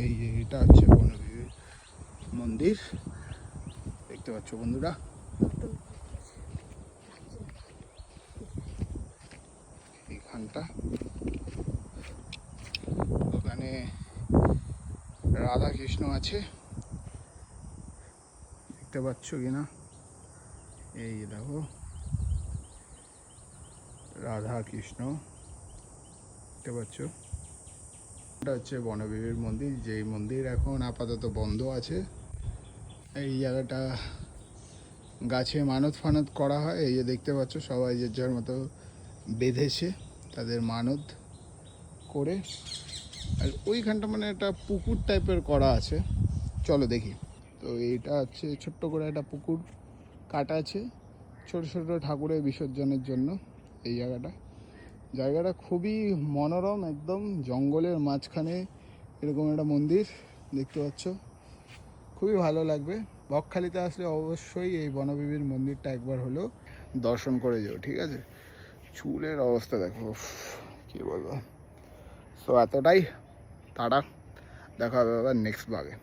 এইটা হচ্ছে বনবিবির মন্দির, দেখতে পাচ্ছ বন্ধুরা। এইখানটা ওখানে রাধা কৃষ্ণ আছে, দেখতে পাচ্ছ কিনা? এই দেখো রাধা কৃষ্ণ, দেখতে পাচ্ছ। এটা হচ্ছে বনবিবির মন্দির, যেই মন্দির এখন আপাতত বন্ধ আছে। এই জায়গাটা গাছে মানত ফানত করা হয়, এই যে দেখতে পাচ্ছ সবাই যে যার মতো বেঁধেছে তাদের মানত করে। আর ওইখানটা মানে একটা পুকুর টাইপের করা আছে, চলো দেখি। তো এইটা হচ্ছে ছোট্ট করে একটা পুকুর কাটা আছে ছোট ছোট ঠাকুরের বিসর্জনের জন্য। এই জায়গাটা খুবই মনোরম, একদম জঙ্গলের মাঝখানে এরকম একটা মন্দির, দেখতে পাচ্ছ, খুবই ভালো লাগবে। বকখালিতে আসলে অবশ্যই এই বনবিবির মন্দিরটা একবার হলেও দর্শন করে যাও, ঠিক আছে? চুলের অবস্থা দেখো, কি বলবো। সো এতটাই, তারা দেখা হবে আবার নেক্সট ভাগে।